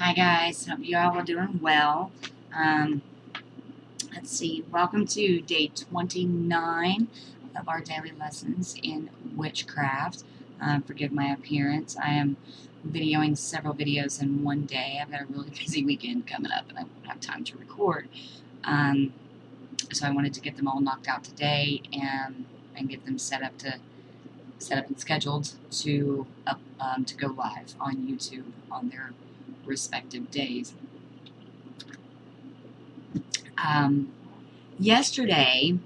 Hi guys, hope you all are doing well. Let's see, welcome to day 29 of our daily lessons in Witchcraft. Forgive my appearance. I am videoing several videos in one day. I've got a really busy weekend coming up and I won't have time to record. So I wanted to get them all knocked out today and get them set up and scheduled to go live on YouTube on their respective days. Yesterday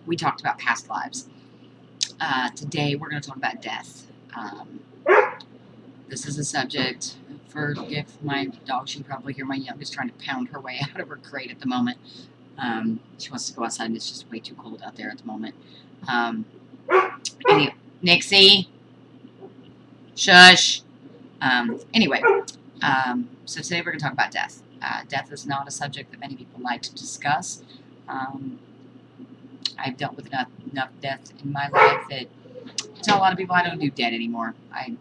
we talked about past lives. Today we're going to talk about death. This is a subject. Forgive my dog. You can probably hear my youngest trying to pound her way out of her crate at the moment. She wants to go outside and it's just way too cold out there at the moment. Anyway, Nixie, shush. Anyway, so today we're going to talk about death. Death is not a subject that many people like to discuss. I've dealt with enough death in my life that I tell a lot of people I don't do dead anymore. I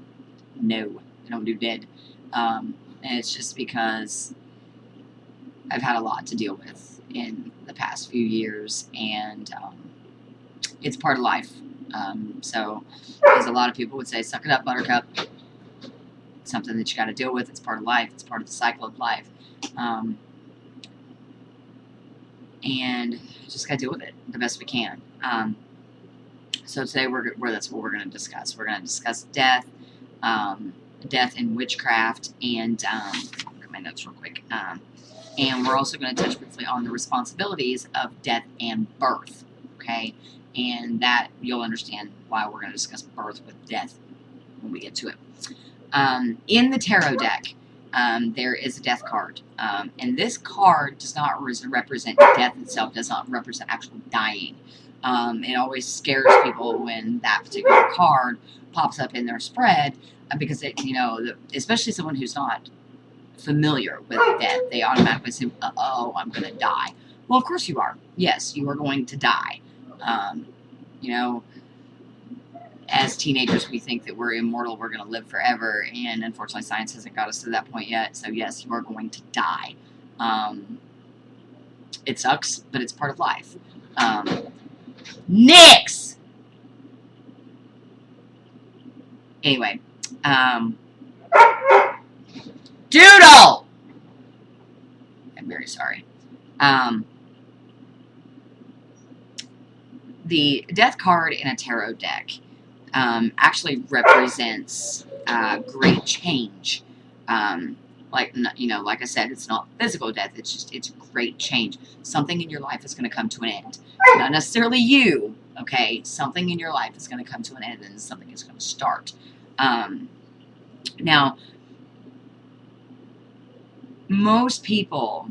don't do dead. And it's just because I've had a lot to deal with in the past few years, and it's part of life. So, as a lot of people would say, suck it up, buttercup. It's something that you got to deal with. It's part of life. It's part of the cycle of life. And just got to deal with it the best we can. So today that's what we're going to discuss. We're going to discuss death, death in witchcraft, and I'll look at my notes real quick. And we're also going to touch briefly on the responsibilities of death and birth. Okay, and that you'll understand why we're going to discuss birth with death when we get to it. In the tarot deck, there is a death card, and this card does not represent death itself, does not represent actual dying. It always scares people when that particular card pops up in their spread, because it, especially someone who's not familiar with death, they automatically say, "Oh, I'm going to die." Well, of course you are. Yes, you are going to die. As teenagers, we think that we're immortal, we're going to live forever, and unfortunately science hasn't got us to that point yet, so yes, you are going to die. It sucks, but it's part of life. Nix! Anyway, Doodle! I'm very sorry. The death card in a tarot deck actually represents great change. Like I said, it's not physical death. It's great change. Something in your life is going to come to an end. Not necessarily you, okay? Something in your life is going to come to an end, and something is going to start. Now, most people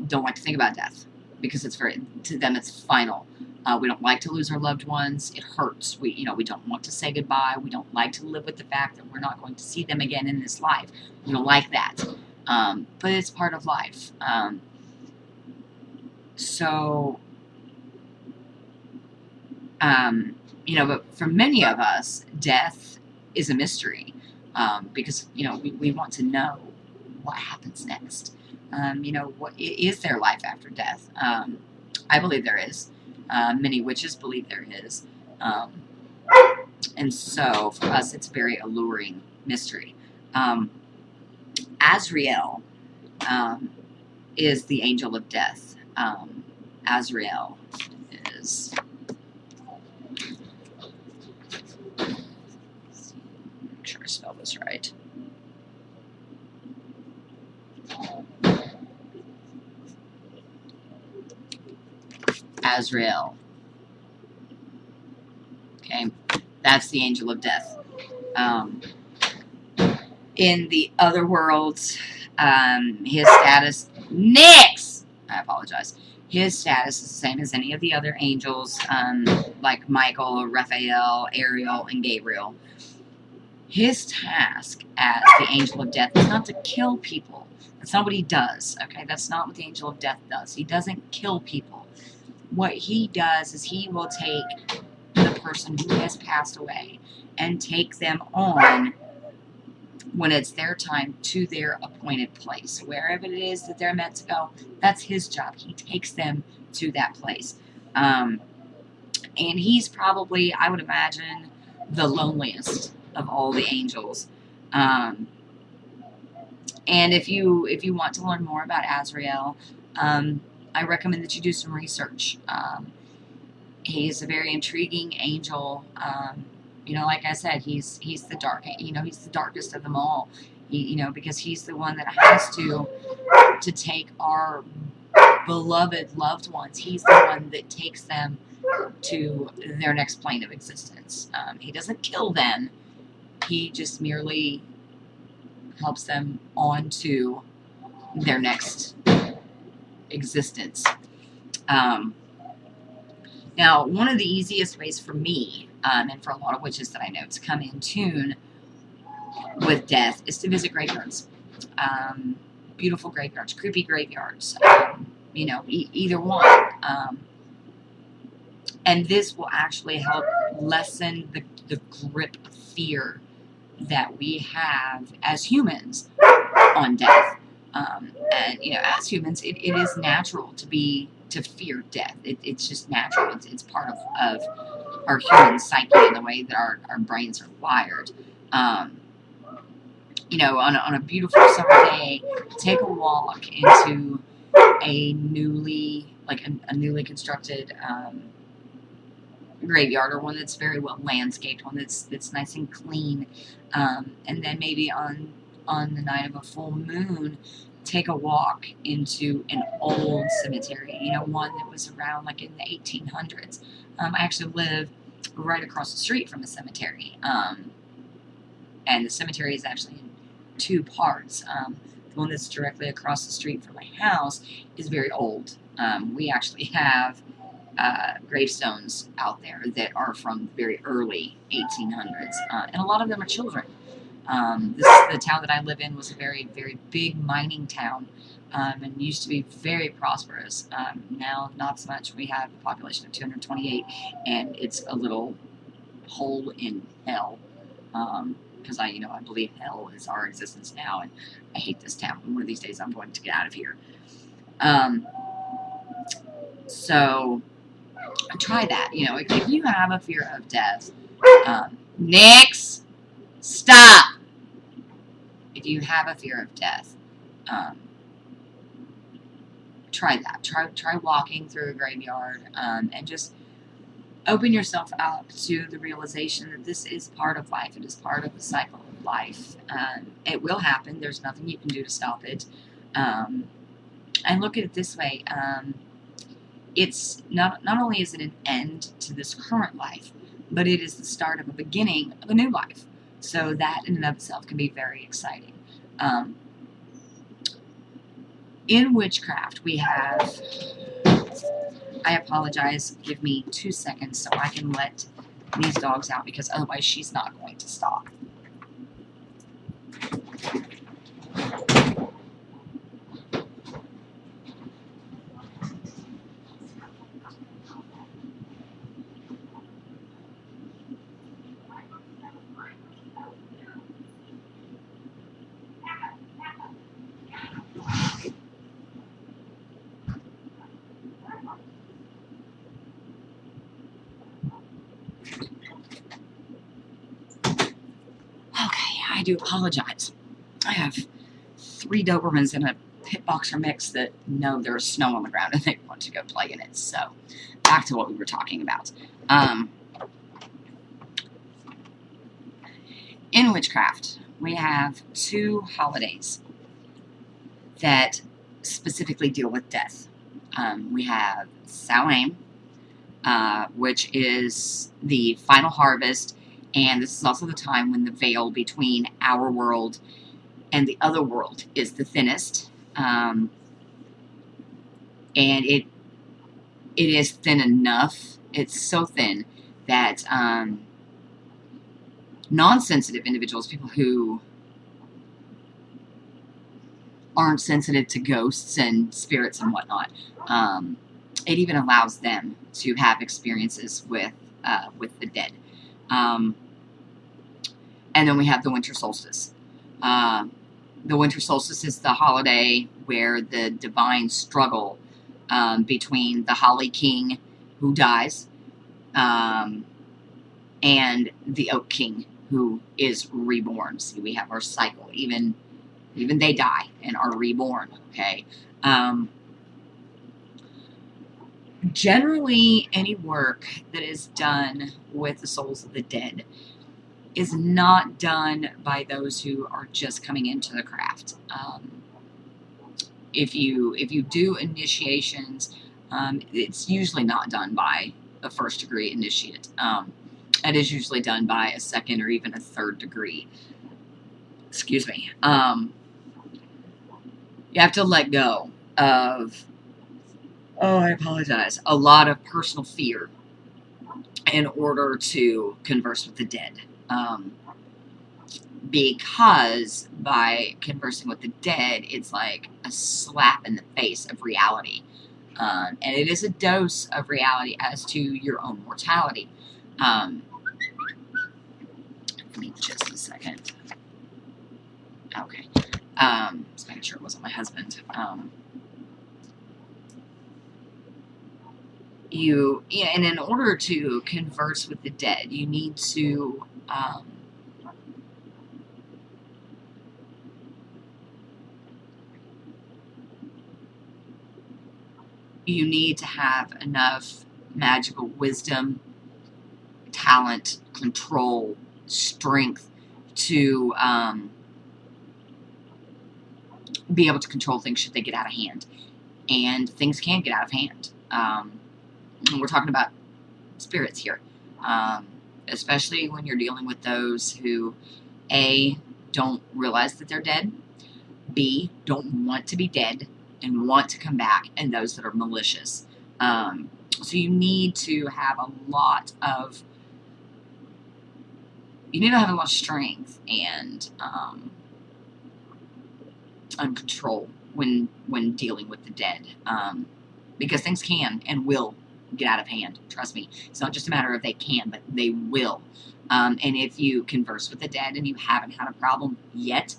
don't like to think about death because to them it's final. We don't like to lose our loved ones. It hurts. We don't want to say goodbye. We don't like to live with the fact that we're not going to see them again in this life. We don't like that. But it's part of life. But for many of us, death is a mystery, because, we want to know what happens next. What is there life after death? I believe there is. Many witches believe there is. And so, for us, it's a very alluring mystery. Azrael is the angel of death. Azrael is... Make sure I spell this right. Azrael. Okay, that's the angel of death. In the other worlds, his status... Nix! I apologize. His status is the same as any of the other angels, like Michael, Raphael, Ariel, and Gabriel. His task as the angel of death is not to kill people. That's not what he does, okay? That's not what the angel of death does. He doesn't kill people. What he does is he will take the person who has passed away and take them on when it's their time to their appointed place. Wherever it is that they're meant to go, that's his job. He takes them to that place. And he's probably, I would imagine, the loneliest of all the angels. And if you want to learn more about Azrael, I recommend that you do some research. He's a very intriguing angel. Like I said, he's the dark. He's the darkest of them all. Because he's the one that has to take our beloved loved ones. He's the one that takes them to their next plane of existence. He doesn't kill them. He just merely helps them on to their next existence. Now, one of the easiest ways for me, and for a lot of witches that I know, to come in tune with death is to visit graveyards. Beautiful graveyards, creepy graveyards, either one. And this will actually help lessen the grip of fear that we have as humans on death. And as humans, it is natural to fear death. It's just natural. It's part of our human psyche and the way that our brains are wired. On a beautiful summer day, take a walk into a newly constructed graveyard, or one that's very well landscaped, one that's nice and clean, and then maybe on the night of a full moon, take a walk into an old cemetery, one that was around like in the 1800s. I actually live right across the street from a cemetery, and the cemetery is actually in two parts. The one that's directly across the street from my house is very old. We actually have gravestones out there that are from very early 1800s, and a lot of them are children. The town that I live in was a very, very big mining town, and used to be very prosperous. Now, not so much. We have a population of 228, and it's a little hole in hell. Because I believe hell is our existence now, and I hate this town. One of these days, I'm going to get out of here. So try that. If you have a fear of death, Nix, stop. If you have a fear of death, try that. Try walking through a graveyard, and just open yourself up to the realization that this is part of life. It is part of the cycle of life. It will happen. There's nothing you can do to stop it. And look at it this way. It's not only is it an end to this current life, but it is the start of a beginning of a new life. So that in and of itself can be very exciting. In witchcraft, we have... I apologize. Give me 2 seconds so I can let these dogs out, because otherwise she's not going to stop. I do apologize. I have 3 Dobermans in a pit boxer mix that know there's snow on the ground and they want to go play in it. So, back to what we were talking about. In witchcraft, we have 2 holidays that specifically deal with death. We have Samhain, which is the final harvest. And this is also the time when the veil between our world and the other world is the thinnest. And it is thin enough. It's so thin that non-sensitive individuals, people who aren't sensitive to ghosts and spirits and whatnot, it even allows them to have experiences with the dead. And then we have the winter solstice. The winter solstice is the holiday where the divine struggle between the Holly King, who dies, and the Oak King, who is reborn. See, we have our cycle. Even they die and are reborn. Okay. Generally, any work that is done with the souls of the dead is not done by those who are just coming into the craft. If you do initiations, it's usually not done by a first degree initiate. It is usually done by a second or even a third degree. Excuse me. You have to let go of, oh, I apologize, a lot of personal fear in order to converse with the dead. Because by conversing with the dead, it's like a slap in the face of reality. And it is a dose of reality as to your own mortality. Give me just a second. Okay. Just making sure it wasn't my husband. And in order to converse with the dead, you need to have enough magical wisdom, talent, control, strength to be able to control things should they get out of hand. And things can get out of hand. We're talking about spirits here, especially when you're dealing with those who, A, don't realize that they're dead, B, don't want to be dead and want to come back, and those that are malicious. So you need to have a lot of strength and control when dealing with the dead, because things can and will get out of hand. Trust me, it's not just a matter of they can, but they will. And if you converse with the dead and you haven't had a problem yet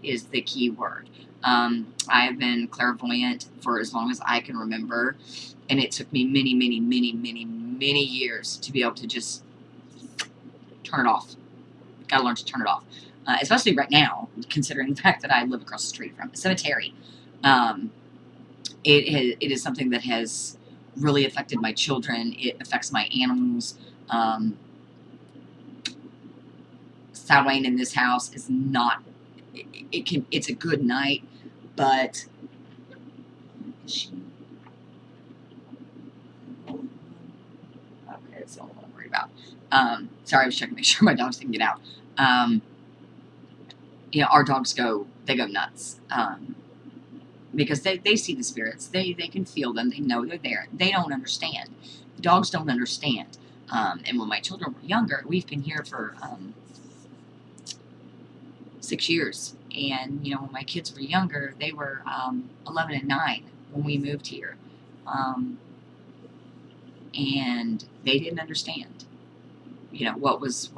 is the key word. I have been clairvoyant for as long as I can remember, and it took me many years to be able to just turn it off. Gotta learn to turn it off. Especially right now, considering the fact that I live across the street from a cemetery. It is something that has really affected my children. It affects my animals. Soundwayne in this house is not. It's a good night, but okay, that's the only one I'm worried about. Sorry, I was checking to make sure my dogs didn't get out. Our dogs go nuts. Because they see the spirits. They can feel them. They know they're there. They don't understand. The dogs don't understand. And when my children were younger, we've been here for 6 years. And, when my kids were younger, they were 11 and 9 when we moved here. And they didn't understand, what was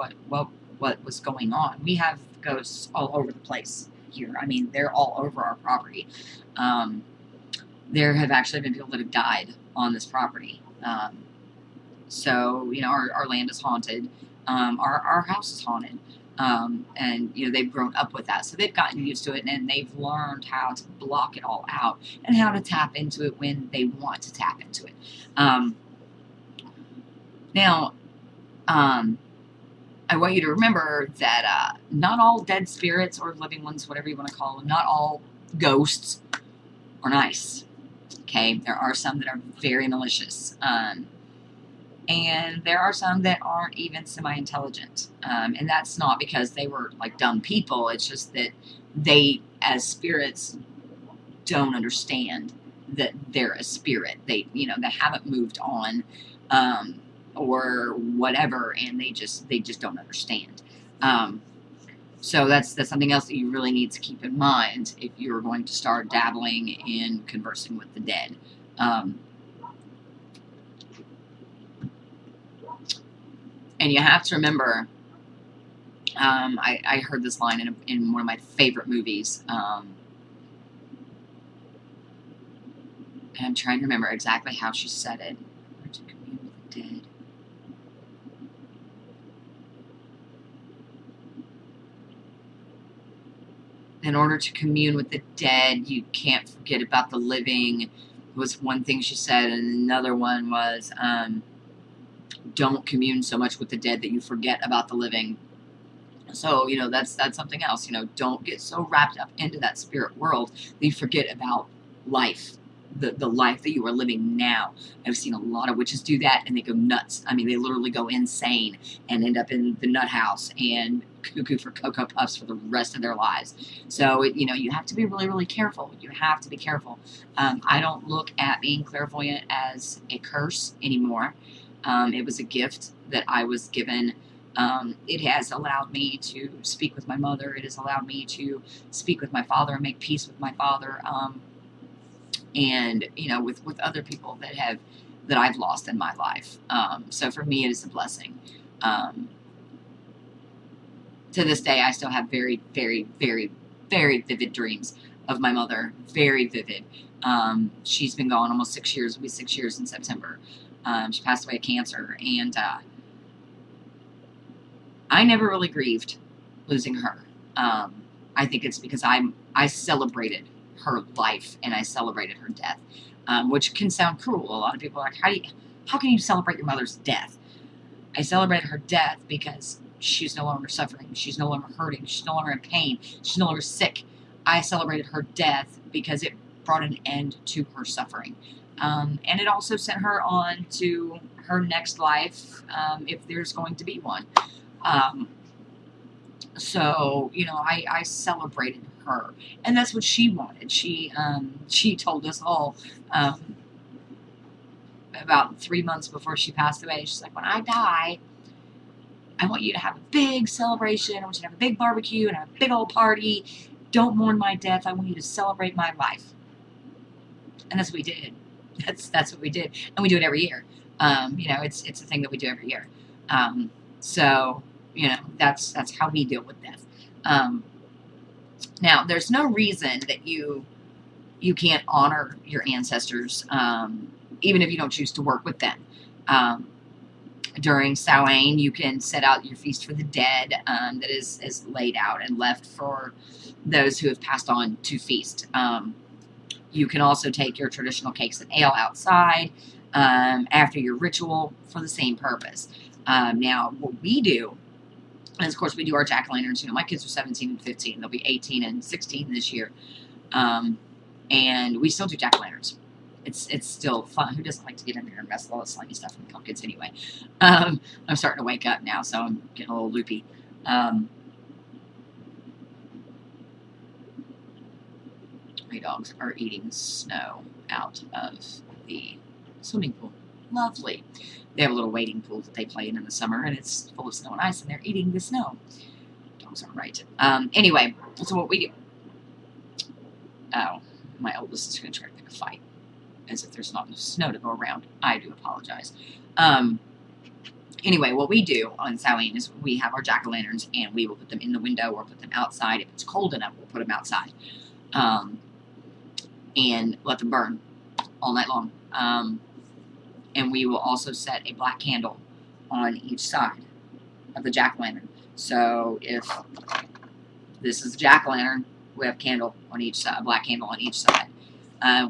going on. We have ghosts all over the place here. I mean, they're all over our property. There have actually been people that have died on this property. So, our land is haunted. Our house is haunted. And, they've grown up with that. So they've gotten used to it, and they've learned how to block it all out and how to tap into it when they want to tap into it. Now, I want you to remember that not all dead spirits or living ones, whatever you want to call them, not all ghosts are nice. Okay? There are some that are very malicious. And there are some that aren't even semi-intelligent. And that's not because they were like dumb people. It's just that they, as spirits, don't understand that they're a spirit. They haven't moved on. Or whatever, and they just don't understand. So that's something else that you really need to keep in mind if you're going to start dabbling in conversing with the dead. And you have to remember I heard this line in one of my favorite movies. And I'm trying to remember exactly how she said it. Or to commune with the dead. In order to commune with the dead, you can't forget about the living, was one thing she said, and another one was, don't commune so much with the dead that you forget about the living. So, that's something else. Don't get so wrapped up into that spirit world that you forget about life, the life that you are living now. I've seen a lot of witches do that, and they go nuts. I mean, they literally go insane and end up in the nut house and cuckoo for Cocoa Puffs for the rest of their lives. So, you have to be really, really careful. You have to be careful. I don't look at being clairvoyant as a curse anymore. It was a gift that I was given. It has allowed me to speak with my mother. It has allowed me to speak with my father and make peace with my father. And with other people that I've lost in my life. So for me, it is a blessing. To this day, I still have very, very, very, very vivid dreams of my mother. Very vivid. She's been gone almost 6 years. It'll be 6 years in September. She passed away of cancer, and I never really grieved losing her. I think it's because I celebrated her life and I celebrated her death, which can sound cruel. A lot of people are like, how can you celebrate your mother's death? I celebrated her death because she's no longer suffering. She's no longer hurting. She's no longer in pain. She's no longer sick. I celebrated her death because it brought an end to her suffering. And it also sent her on to her next life, if there's going to be one. So, I celebrated her, and that's what she wanted. She told us all, about 3 months before she passed away, she's like, when I die, I want you to have a big celebration. I want you to have a big barbecue and have a big old party. Don't mourn my death. I want you to celebrate my life. And that's what we did. That's what we did. And we do it every year. It's a thing that we do every year. So, that's how we deal with death. Now, there's no reason that you can't honor your ancestors, even if you don't choose to work with them. During Samhain, you can set out your feast for the dead, that is laid out and left for those who have passed on to feast. You can also take your traditional cakes and ale outside after your ritual for the same purpose. Now, what we do, and of course we do our jack-o'-lanterns. My kids are 17 and 15. They'll be 18 and 16 this year. And we still do jack-o'-lanterns. It's still fun. Who doesn't like to get in there and mess with all the slimy stuff in the pumpkins anyway? I'm starting to wake up now, so I'm getting a little loopy. My dogs are eating snow out of the swimming pool. Lovely. They have a little wading pool that they play in the summer, and it's full of snow and ice, and they're eating the snow. Dogs are right. Anyway, so what we do. Oh, my oldest is going to try to pick a fight, as if there's not enough snow to go around. I do apologize. Anyway, what we do on Samhain is we have our jack-o'-lanterns, and we will put them in the window or put them outside. If it's cold enough, we'll put them outside. And let them burn all night long. And we will also set a black candle on each side of the jack-o'-lantern. So if this is a jack-o'-lantern, we have candle on each side, a black candle on each side.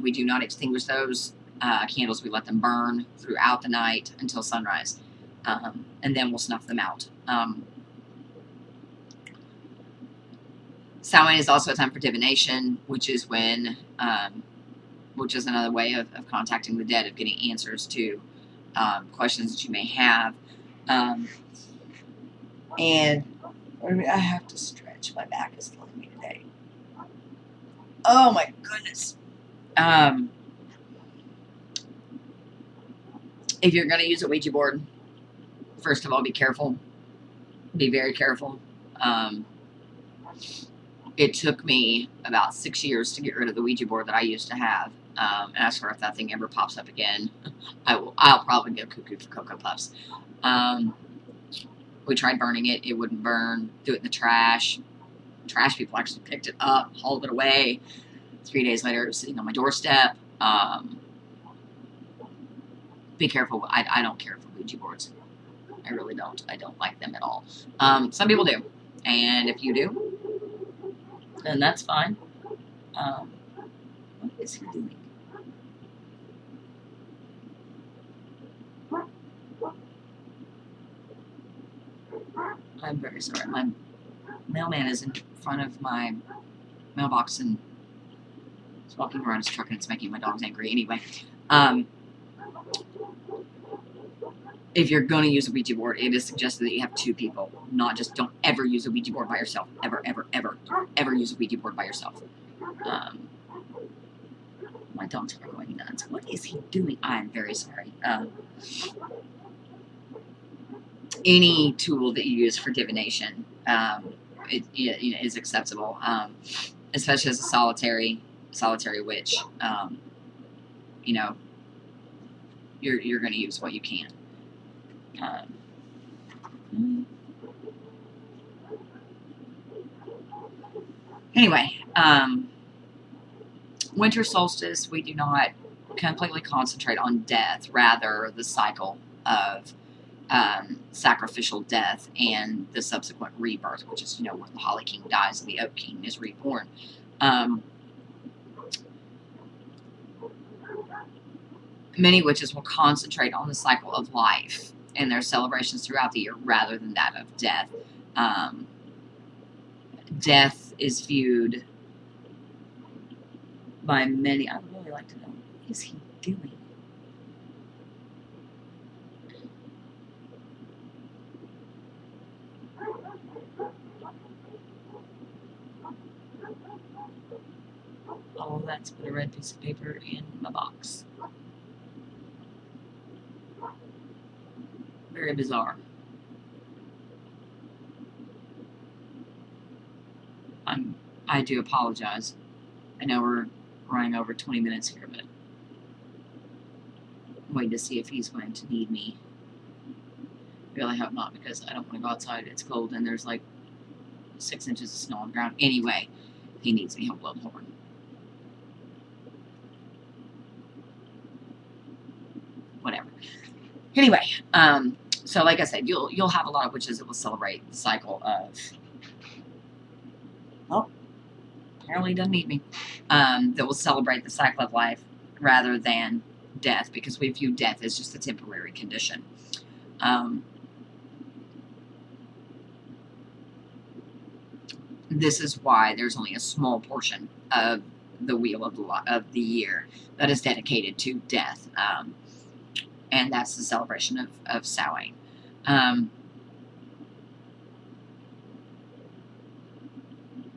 We do not extinguish those candles. We let them burn throughout the night until sunrise. And then we'll snuff them out. Samhain is also a time for divination, which is when, which is another way of contacting the dead, of getting answers to questions that you may have. And I have to stretch. My back is killing me today. Oh my goodness. If you're going to use a Ouija board, first of all, be careful. Be very careful. It took me about 6 years to get rid of the Ouija board that I used to have. And I swear if that thing ever pops up again, I'll probably go cuckoo for Cocoa Puffs. We tried burning it. It wouldn't burn. Do it in the trash. Trash people actually picked it up, hauled it away. 3 days later, it was sitting on my doorstep. Be careful. I don't care for Ouija boards. I really don't. I don't like them at all. Some people do. And if you do, then that's fine. What is he doing? I'm very sorry. My mailman is in front of my mailbox and he's walking around his truck and it's making my dogs angry. Anyway, if you're going to use a Ouija board, it is suggested that you have 2 people. Not just, don't ever use a Ouija board by yourself. Ever, ever, ever, ever use a Ouija board by yourself. My dogs are going nuts. What is he doing? I'm very sorry. Any tool that you use for divination is acceptable, especially as a solitary witch. You know, you're going to use what you can. Anyway, winter solstice, we do not completely concentrate on death, rather the cycle of sacrificial death and the subsequent rebirth, which is, you know, when the Holly King dies and the Oak King is reborn. Many witches will concentrate on the cycle of life and their celebrations throughout the year rather than that of death. Death is viewed by many. I would really like to know, what is he doing? Oh, that's put a red piece of paper in my box. Very bizarre. I do apologize. I know we're running over 20 minutes here, but I'm waiting to see if he's going to need me. I really hope not, because I don't want to go outside. It's cold and there's like 6 inches of snow on the ground. Anyway, he needs me. He'll blow the horn. Whatever. Anyway, so like I said, you'll have a lot of witches that will celebrate the cycle of. Well, apparently he doesn't need me. That will celebrate the cycle of life rather than death, because we view death as just a temporary condition. This is why there's only a small portion of the wheel of the year that is dedicated to death, and that's the celebration of Samhain.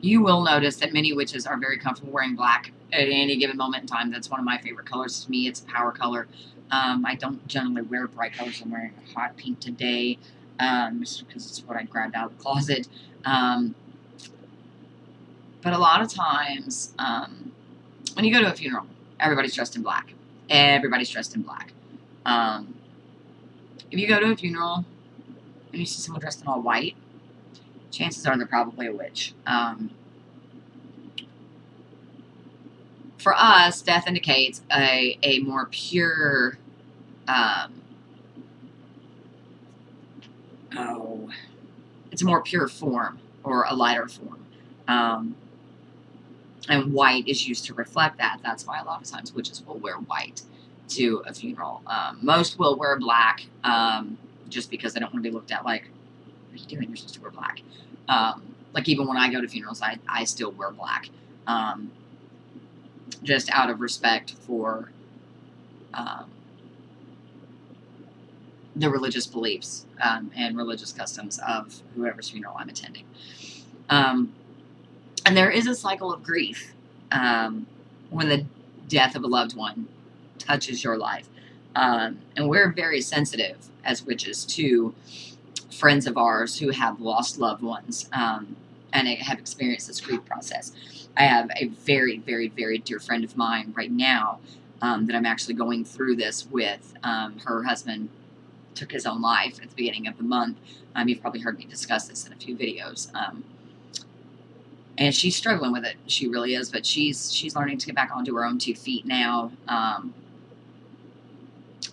You will notice that many witches are very comfortable wearing black at any given moment in time. That's one of my favorite colors. To me, it's a power color. I don't generally wear bright colors. I'm wearing a hot pink today, just because it's what I grabbed out of the closet. But a lot of times, when you go to a funeral, everybody's dressed in black. Everybody's dressed in black. If you go to a funeral and you see someone dressed in all white, chances are they're probably a witch. For us, death indicates a more pure, it's a more pure form, or a lighter form. And white is used to reflect that. That's why a lot of times witches will wear white to a funeral. Most will wear black, just because they don't want to be looked at like, what are you doing? You're supposed to wear black. Like even when I go to funerals, I still wear black. Just out of respect for the religious beliefs and religious customs of whoever's funeral I'm attending. And there is a cycle of grief when the death of a loved one touches your life. And we're very sensitive as witches to friends of ours who have lost loved ones and have experienced this grief process. I have a very, very, very dear friend of mine right now that I'm actually going through this with. Her husband took his own life at the beginning of the month. You've probably heard me discuss this in a few videos. And she's struggling with it. She really is, but she's learning to get back onto her own 2 feet now.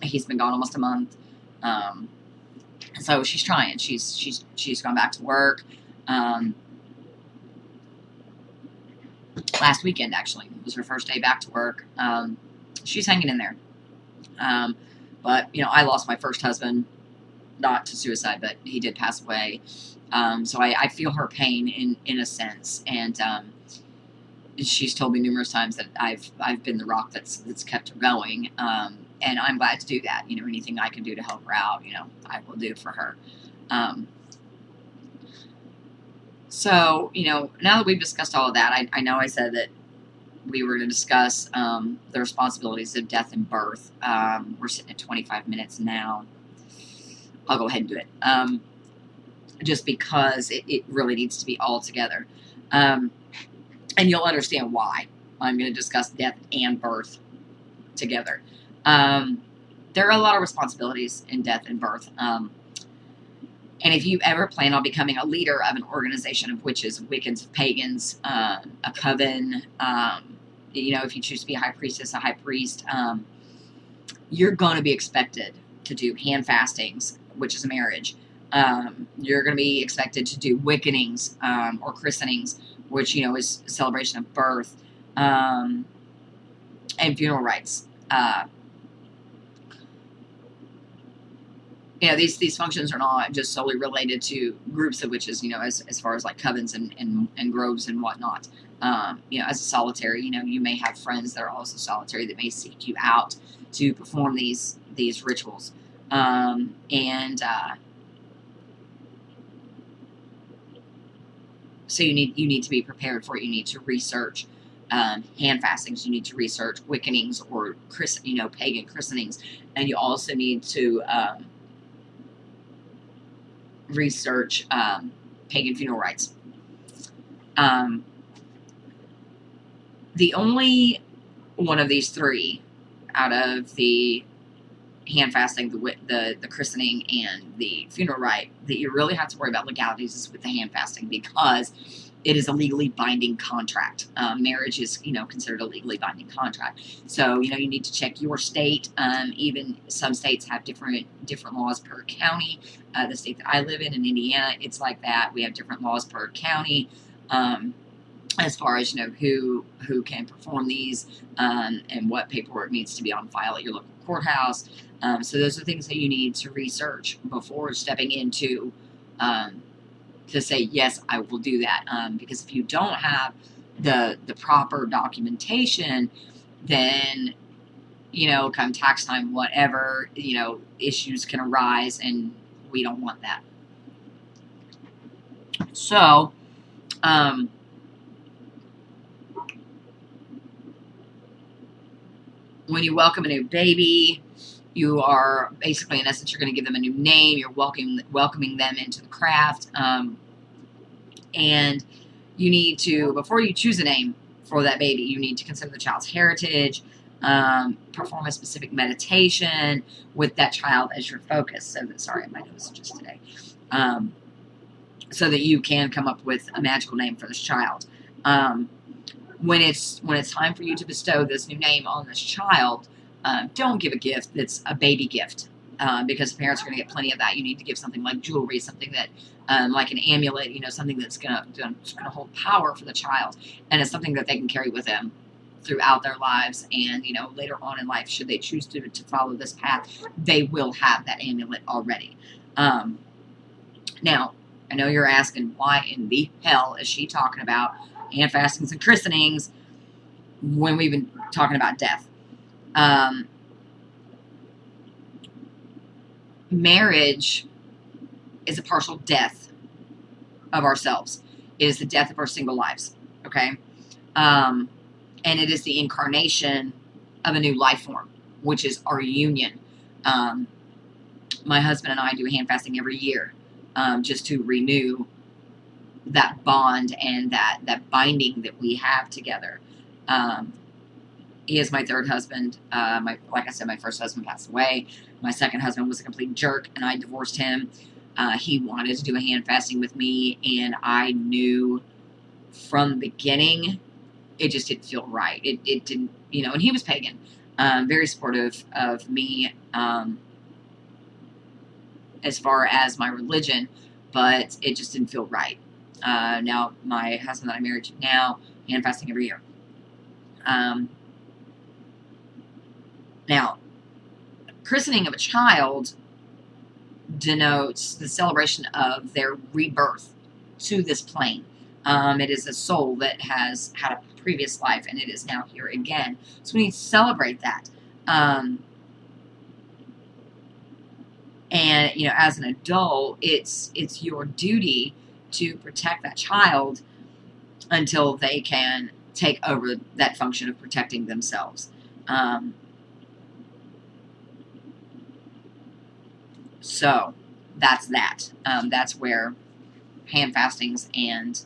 He's been gone almost a month. So she's trying. She's gone back to work. Last weekend, actually, was her first day back to work. She's hanging in there. But, you know, I lost my first husband, not to suicide, but he did pass away. So I feel her pain in a sense. And she's told me numerous times that I've been the rock that's kept her going. And I'm glad to do that. You know, anything I can do to help her out, you know, I will do for her. So, you know, now that we've discussed all of that, I know I said that we were to discuss the responsibilities of death and birth. We're sitting at 25 minutes now. I'll go ahead and do it. Just because it really needs to be all together. And you'll understand why I'm going to discuss death and birth together. There are a lot of responsibilities in death and birth. And if you ever plan on becoming a leader of an organization of witches, Wiccans, pagans, a coven, you know, if you choose to be a high priestess, a high priest, you're going to be expected to do hand fastings, which is a marriage. You're going to be expected to do wickenings or christenings, which, you know, is a celebration of birth, and funeral rites. You know, these functions are not just solely related to groups of witches, you know, as far as like covens and groves and whatnot. You know, as a solitary, you know, you may have friends that are also solitary that may seek you out to perform these rituals. So you need to be prepared for it. You need to research hand fastings. You need to research wickenings or pagan christenings, and you also need to research pagan funeral rites. The only one of these three out of the hand fasting, the christening, and the funeral rite that you really have to worry about legalities is with the hand fasting, because it is a legally binding contract. Marriage is, you know, considered a legally binding contract. So, you know, you need to check your state. Even some states have different laws per county. The state that I live in Indiana, it's like that. We have different laws per county. As far as, you know, who can perform these, and what paperwork needs to be on file at your local courthouse. So those are things that you need to research before stepping into, to say, yes, I will do that. Because if you don't have the proper documentation, then, you know, come tax time, whatever, you know, issues can arise, and we don't want that. So, when you welcome a new baby, you are basically, in essence, you're going to give them a new name. You're welcoming them into the craft. And you need to, before you choose a name for that baby, you need to consider the child's heritage, perform a specific meditation with that child as your focus. So that, sorry, my nose just today. So that you can come up with a magical name for this child. When it's time for you to bestow this new name on this child, don't give a gift that's a baby gift, because the parents are going to get plenty of that. You need to give something like jewelry, something that, like an amulet, you know, something that's going to hold power for the child, and it's something that they can carry with them throughout their lives. And, you know, later on in life, should they choose to follow this path, they will have that amulet already. Now, I know you're asking, why in the hell is she talking about hand fastings and christenings when we've been talking about death? Marriage is a partial death of ourselves. It is the death of our single lives, okay? And it is the incarnation of a new life form, which is our union. My husband and I do hand fasting every year, just to renew that bond and that binding that we have together. He is my third husband. Like I said, my first husband passed away. My second husband was a complete jerk, and I divorced him. He wanted to do a hand fasting with me, and I knew from the beginning it just didn't feel right. It didn't, you know, and he was pagan. Very supportive of me as far as my religion, but it just didn't feel right. Now, my husband that I'm married to now, hand fasting every year. Now, christening of a child denotes the celebration of their rebirth to this plane. It is a soul that has had a previous life and it is now here again. So we need to celebrate that. And, you know, as an adult, it's your duty to protect that child until they can take over that function of protecting themselves. So that's that. That's where hand fastings and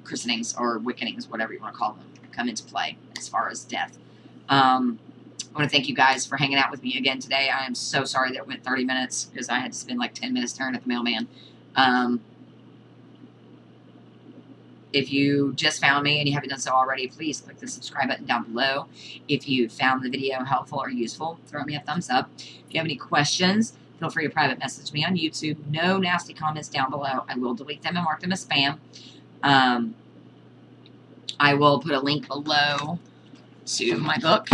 christenings or wickenings, whatever you want to call them, come into play as far as death. I want to thank you guys for hanging out with me again today. I am so sorry that it went 30 minutes because I had to spend like 10 minutes staring at the mailman. If you just found me and you haven't done so already, please click the subscribe button down below. If you found the video helpful or useful, throw me a thumbs up. If you have any questions, feel free to private message me on YouTube. No nasty comments down below. I will delete them and mark them as spam. I will put a link below to my book,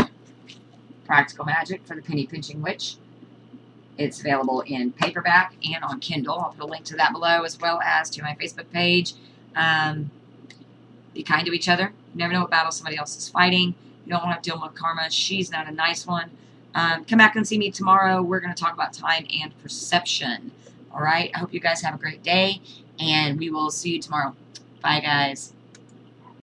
Practical Magic for the Penny Pinching Witch. It's available in paperback and on Kindle. I'll put a link to that below, as well as to my Facebook page. Be kind to each other. You never know what battle somebody else is fighting. You don't want to deal with karma. She's not a nice one. Come back and see me tomorrow. We're going to talk about time and perception. All right? I hope you guys have a great day, and we will see you tomorrow. Bye, guys.